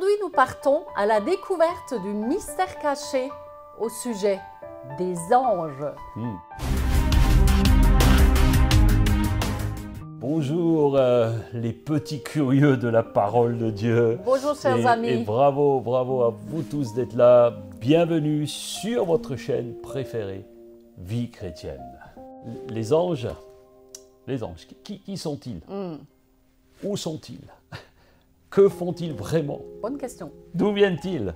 Aujourd'hui, nous partons à la découverte du mystère caché au sujet des anges. Bonjour les petits curieux de la parole de Dieu. Bonjour chers amis. Et bravo à vous tous d'être là. Bienvenue sur votre chaîne préférée, Vie chrétienne. Les anges, qui sont-ils? Où sont-ils? Que font-ils vraiment? Bonne question. D'où viennent-ils?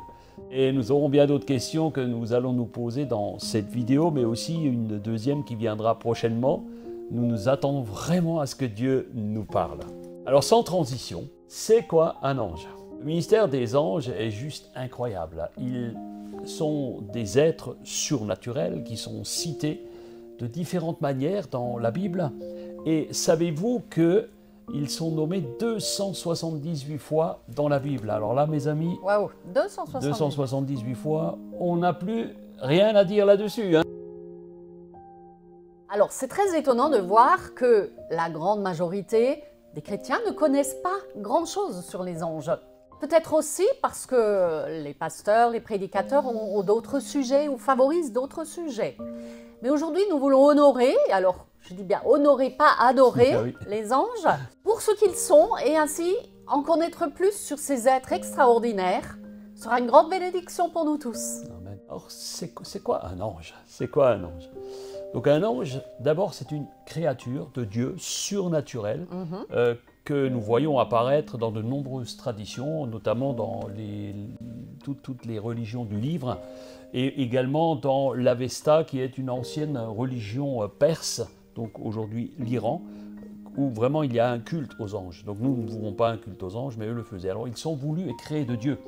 Et nous aurons bien d'autres questions que nous allons nous poser dans cette vidéo, mais aussi une deuxième qui viendra prochainement. Nous nous attendons vraiment à ce que Dieu nous parle. Alors sans transition, c'est quoi un ange? Le ministère des anges est juste incroyable. Ils sont des êtres surnaturels qui sont cités de différentes manières dans la Bible. Et savez-vous qu'ils sont nommés 278 fois dans la Bible? Alors là, mes amis, Waouh, 278 fois, on n'a plus rien à dire là-dessus. Alors, c'est très étonnant de voir que la grande majorité des chrétiens ne connaissent pas grand-chose sur les anges. Peut-être aussi parce que les pasteurs, les prédicateurs ont d'autres sujets ou favorisent d'autres sujets. Mais aujourd'hui, nous voulons honorer, alors je dis bien honorer, pas adorer, Oui. les anges pour ce qu'ils sont et ainsi en connaître plus sur ces êtres extraordinaires. Ce sera une grande bénédiction pour nous tous. Amen. Alors, c'est quoi un ange? C'est quoi un ange? Donc un ange, d'abord, c'est une créature de Dieu surnaturelle que nous voyons apparaître dans de nombreuses traditions, notamment dans toutes les religions du livre, et également dans l'Avesta, qui est une ancienne religion perse, donc aujourd'hui l'Iran, où vraiment il y a un culte aux anges. Donc nous ne voulons pas un culte aux anges, mais eux le faisaient. Alors ils sont voulus et créés de Dieu.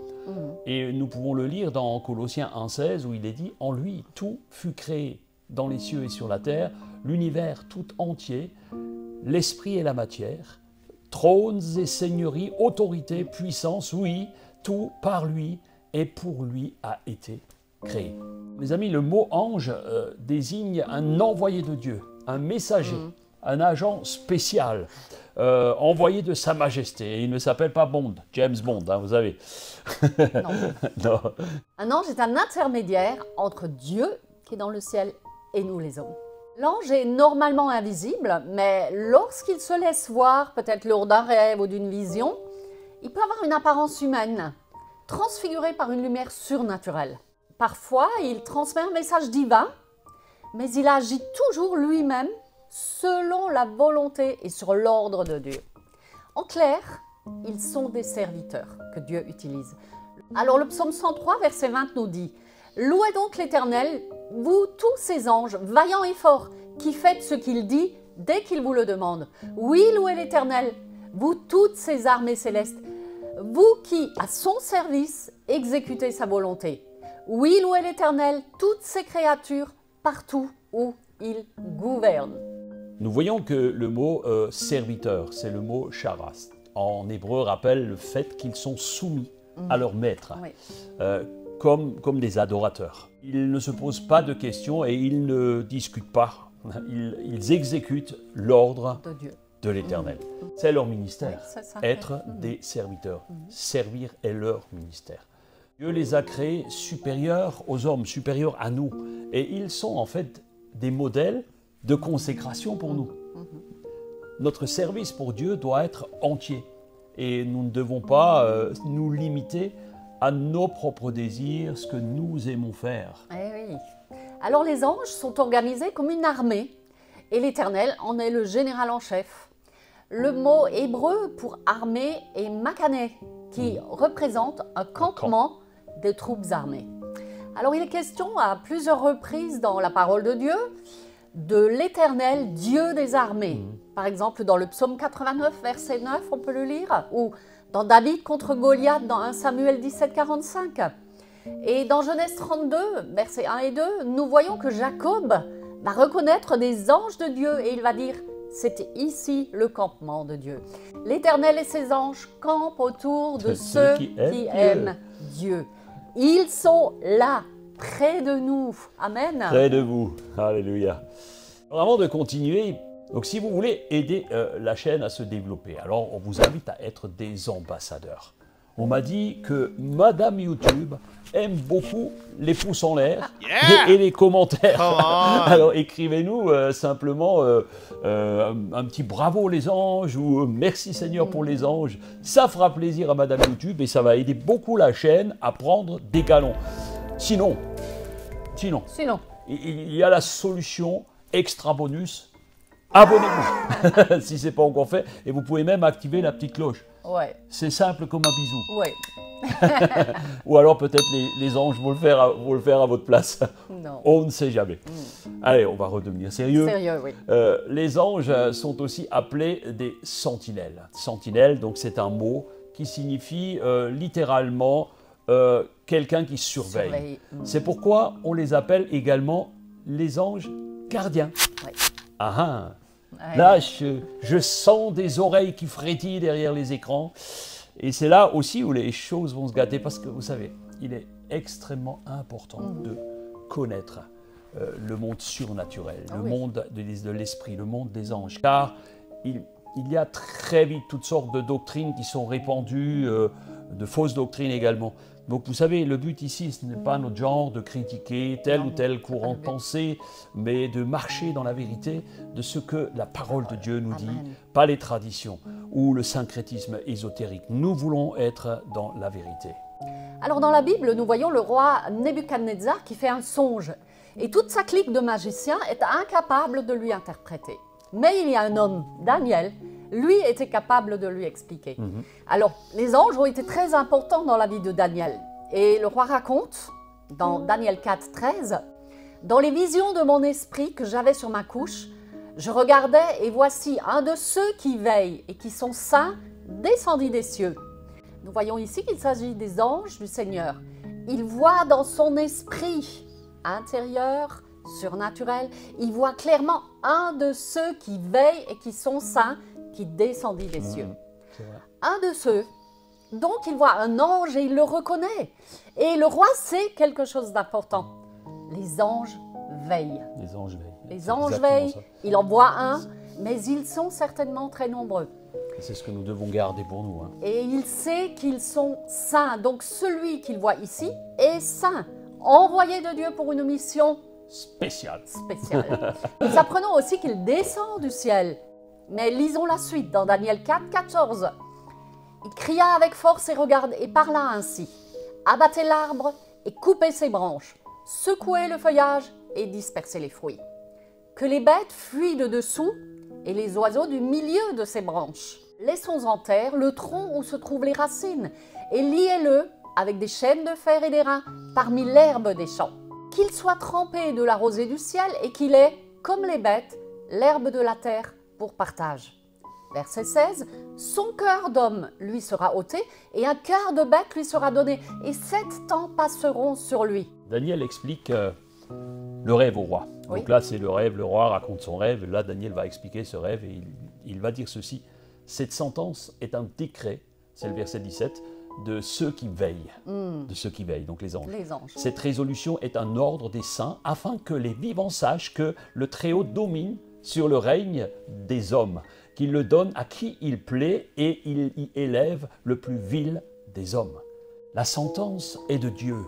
Et nous pouvons le lire dans Colossiens 1,16, où il est dit « En lui, tout fut créé dans les cieux et sur la terre, l'univers tout entier, l'esprit et la matière, trônes et seigneuries, autorités, puissances, oui, tout par lui et pour lui a été créé. » Mes amis, le mot ange désigne un envoyé de Dieu, un messager, un agent spécial, envoyé de Sa Majesté. Et il ne s'appelle pas Bond, James Bond, vous savez. Non. Non. Un ange est un intermédiaire entre Dieu qui est dans le ciel et nous les hommes. L'ange est normalement invisible, mais lorsqu'il se laisse voir, peut-être lors d'un rêve ou d'une vision, il peut avoir une apparence humaine, transfigurée par une lumière surnaturelle. Parfois, il transmet un message divin, mais il agit toujours lui-même selon la volonté et sur l'ordre de Dieu. En clair, ils sont des serviteurs que Dieu utilise. Alors le psaume 103, verset 20 nous dit « Louez donc l'Éternel, vous tous ces anges, vaillants et forts, qui faites ce qu'il dit dès qu'il vous le demande. Oui, louez l'Éternel, vous toutes ces armées célestes, vous qui, à son service, exécutez sa volonté. Oui, louez l'Éternel, toutes ces créatures, partout où il gouverne. » Nous voyons que le mot serviteur, c'est le mot charas. En hébreu, rappelle le fait qu'ils sont soumis à leur maître, Oui. comme des adorateurs. Ils ne se posent pas de questions et ils ne discutent pas. Ils exécutent l'ordre De Dieu. de l'Éternel. C'est leur ministère, Oui, c'est ça. être des serviteurs. Servir est leur ministère. Dieu les a créés supérieurs aux hommes, supérieurs à nous. Et ils sont en fait des modèles de consécration pour nous. Notre service pour Dieu doit être entier. Et nous ne devons pas nous limiter à nos propres désirs, ce que nous aimons faire. Eh oui. Alors les anges sont organisés comme une armée et l'Éternel en est le général en chef. Le mot hébreu pour armée est makané, qui représente un campement des troupes armées. Alors il est question à plusieurs reprises dans la parole de Dieu de l'Éternel, Dieu des armées. Par exemple, dans le psaume 89, verset 9, on peut le lire, ou dans David contre Goliath, dans 1 Samuel 17, 45. Et dans Genèse 32, versets 1 et 2, nous voyons que Jacob va reconnaître des anges de Dieu et il va dire « c'est ici le campement de Dieu ». L'Éternel et ses anges campent autour de ceux qui aiment Dieu. Ils sont là, près de nous. Amen. Près de vous. Alléluia. Alors, avant de continuer, donc si vous voulez aider la chaîne à se développer, alors on vous invite à être des ambassadeurs. On m'a dit que Madame YouTube aime beaucoup les pouces en l'air et les commentaires. Alors écrivez-nous simplement un petit bravo les anges ou merci Seigneur pour les anges. Ça fera plaisir à Madame YouTube et ça va aider beaucoup la chaîne à prendre des galons. Sinon, il y a la solution extra bonus. Abonnez-vous si ce n'est pas encore fait et vous pouvez même activer la petite cloche. Ouais. C'est simple comme un bisou. Ouais. Ou alors peut-être les anges vont le faire à votre place. Non. On ne sait jamais. Allez, on va redevenir sérieux. Sérieux, oui. Les anges sont aussi appelés des sentinelles. Sentinelle, donc c'est un mot qui signifie littéralement quelqu'un qui surveille. C'est pourquoi on les appelle également les anges gardiens. Ouais. Ah ah. Là, je sens des oreilles qui frétillent derrière les écrans. Et c'est là aussi où les choses vont se gâter. Parce que, vous savez, il est extrêmement important de connaître le monde surnaturel, le monde de l'esprit, le monde des anges. Car il y a très vite toutes sortes de doctrines qui sont répandues, de fausses doctrines également. Donc vous savez, le but ici, ce n'est pas notre genre de critiquer tel ou tel courant de pensée, mais de marcher dans la vérité de ce que la parole de Dieu nous dit, pas les traditions ou le syncrétisme ésotérique. Nous voulons être dans la vérité. Alors dans la Bible, nous voyons le roi Nebuchadnezzar qui fait un songe. Et toute sa clique de magiciens est incapable de lui interpréter. Mais il y a un homme, Daniel, lui était capable de lui expliquer. Alors, les anges ont été très importants dans la vie de Daniel. Et le roi raconte, dans Daniel 4, 13, « Dans les visions de mon esprit que j'avais sur ma couche, je regardais et voici un de ceux qui veillent et qui sont saints descendit des cieux. » Nous voyons ici qu'il s'agit des anges du Seigneur. Il voit dans son esprit intérieur, surnaturel, il voit clairement un de ceux qui veillent et qui sont saints, qui descendit des cieux. Un de ceux, donc il voit un ange et il le reconnaît. Et le roi sait quelque chose d'important. Les anges veillent. Les anges veillent. Les anges veillent, il en voit un, mais ils sont certainement très nombreux. C'est ce que nous devons garder pour nous. Hein. Et il sait qu'ils sont saints. Donc celui qu'il voit ici est saint, envoyé de Dieu pour une mission spéciale. Nous apprenons aussi qu'il descend du ciel. Mais lisons la suite dans Daniel 4, 14. Il cria avec force et parla ainsi. Abattez l'arbre et coupez ses branches. Secouez le feuillage et dispersez les fruits. Que les bêtes fuient de dessous et les oiseaux du milieu de ses branches. Laissons en terre le tronc où se trouvent les racines et liez-le avec des chaînes de fer et d'airain parmi l'herbe des champs. Qu'il soit trempé de la rosée du ciel et qu'il ait, comme les bêtes, l'herbe de la terre pour partage. Verset 16, son cœur d'homme lui sera ôté et un cœur de bête lui sera donné et 7 temps passeront sur lui. Daniel explique le rêve au roi. Oui. Donc là c'est le rêve, le roi raconte son rêve, là Daniel va expliquer ce rêve et il va dire ceci. Cette sentence est un décret, c'est le verset 17, de ceux qui veillent, de ceux qui veillent, donc les anges. Cette résolution est un ordre des saints afin que les vivants sachent que le Très-Haut domine sur le règne des hommes, qu'il le donne à qui il plaît et il y élève le plus vil des hommes. La sentence est de Dieu.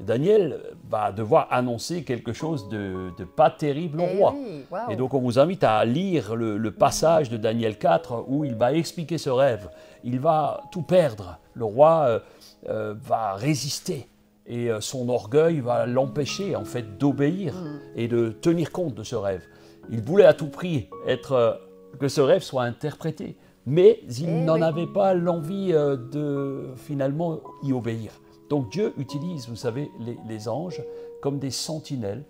Daniel va devoir annoncer quelque chose de pas terrible au roi. Oui, wow. Et donc on vous invite à lire le passage de Daniel 4 où il va expliquer ce rêve. Il va tout perdre. Le roi va résister et son orgueil va l'empêcher en fait d'obéir et de tenir compte de ce rêve. Il voulait à tout prix que ce rêve soit interprété, mais il n'en avait pas l'envie de finalement y obéir. Donc Dieu utilise, vous savez, les anges comme des sentinelles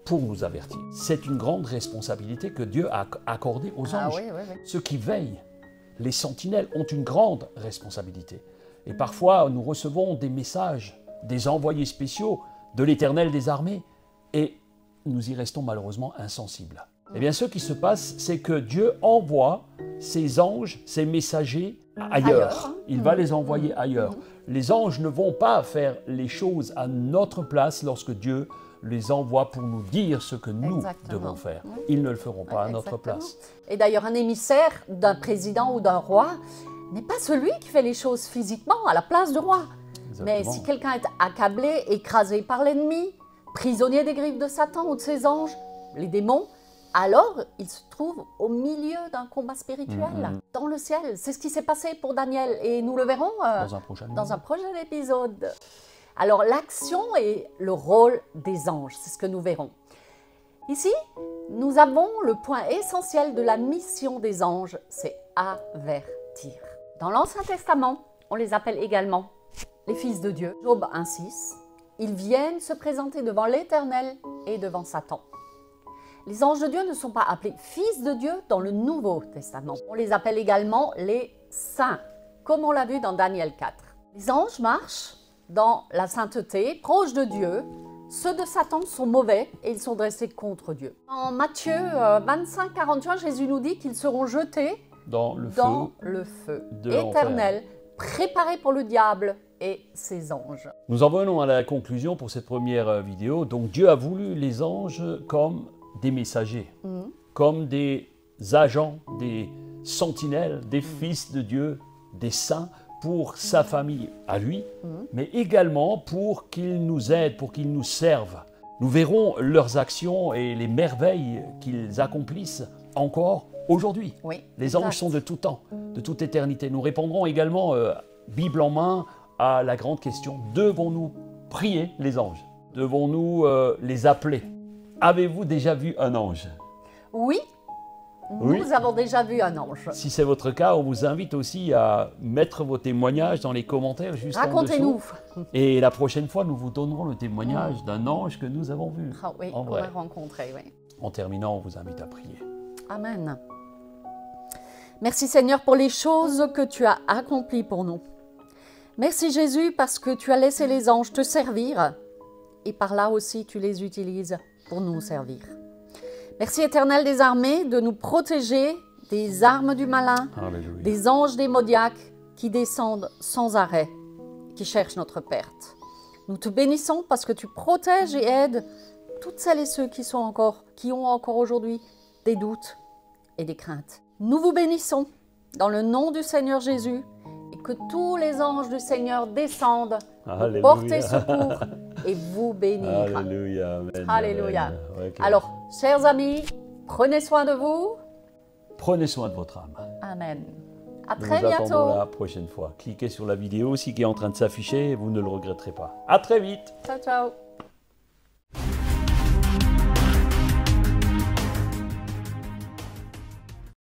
pour nous avertir. C'est une grande responsabilité que Dieu a accordée aux anges. Ceux qui veillent, les sentinelles, ont une grande responsabilité. Et parfois, nous recevons des messages, des envoyés spéciaux de l'Éternel des armées, et nous y restons malheureusement insensibles. Eh bien, ce qui se passe, c'est que Dieu envoie ses anges, ses messagers ailleurs. Il va les envoyer ailleurs. Les anges ne vont pas faire les choses à notre place lorsque Dieu les envoie pour nous dire ce que nous devons faire. Ils ne le feront pas à notre place. Et d'ailleurs, un émissaire d'un président ou d'un roi n'est pas celui qui fait les choses physiquement à la place du roi. Mais si quelqu'un est accablé, écrasé par l'ennemi, prisonnier des griffes de Satan ou de ses anges, les démons, alors il se trouve au milieu d'un combat spirituel dans le ciel. C'est ce qui s'est passé pour Daniel et nous le verrons dans un prochain épisode. Alors l'action et le rôle des anges, c'est ce que nous verrons. Ici, nous avons le point essentiel de la mission des anges, c'est avertir. Dans l'Ancien Testament, on les appelle également les fils de Dieu. Job 1,6, ils viennent se présenter devant l'Éternel et devant Satan. Les anges de Dieu ne sont pas appelés fils de Dieu dans le Nouveau Testament. On les appelle également les saints, comme on l'a vu dans Daniel 4. Les anges marchent dans la sainteté, proches de Dieu. Ceux de Satan sont mauvais et ils sont dressés contre Dieu. En Matthieu 25, 41, Jésus nous dit qu'ils seront jetés dans le feu éternel, préparé pour le diable et ses anges. Nous en venons à la conclusion pour cette première vidéo. Donc Dieu a voulu les anges comme des messagers, comme des agents, des sentinelles, des fils de Dieu, des saints pour sa famille à lui, mais également pour qu'ils nous aident, pour qu'ils nous servent. Nous verrons leurs actions et les merveilles qu'ils accomplissent encore aujourd'hui. Oui, les anges sont de tout temps, de toute éternité. Nous répondrons également, Bible en main, à la grande question, devons-nous prier les anges? Devons-nous les appeler? Avez-vous déjà vu un ange? Oui, nous avons déjà vu un ange. Si c'est votre cas, on vous invite aussi à mettre vos témoignages dans les commentaires juste en dessous. Racontez-nous. Et la prochaine fois, nous vous donnerons le témoignage d'un ange que nous avons vu. Ah oui, en vrai. on l'a rencontré, oui. En terminant, on vous invite à prier. Amen. Merci Seigneur pour les choses que tu as accomplies pour nous. Merci Jésus parce que tu as laissé les anges te servir et par là aussi tu les utilises pour nous servir. Merci Éternel des armées de nous protéger des armes du malin, Alléluia. des anges démoniaques qui descendent sans arrêt, qui cherchent notre perte. Nous te bénissons parce que tu protèges et aides toutes celles et ceux qui ont encore aujourd'hui des doutes et des craintes. Nous vous bénissons dans le nom du Seigneur Jésus et que tous les anges du Seigneur descendent pour porter secours et vous bénir. Alléluia. Amen. Alléluia. Amen. Okay. Alors, chers amis, prenez soin de vous. Prenez soin de votre âme. Amen. À Nous très vous attendons bientôt. la prochaine fois. Cliquez sur la vidéo aussi qui est en train de s'afficher, vous ne le regretterez pas. À très vite. Ciao, ciao.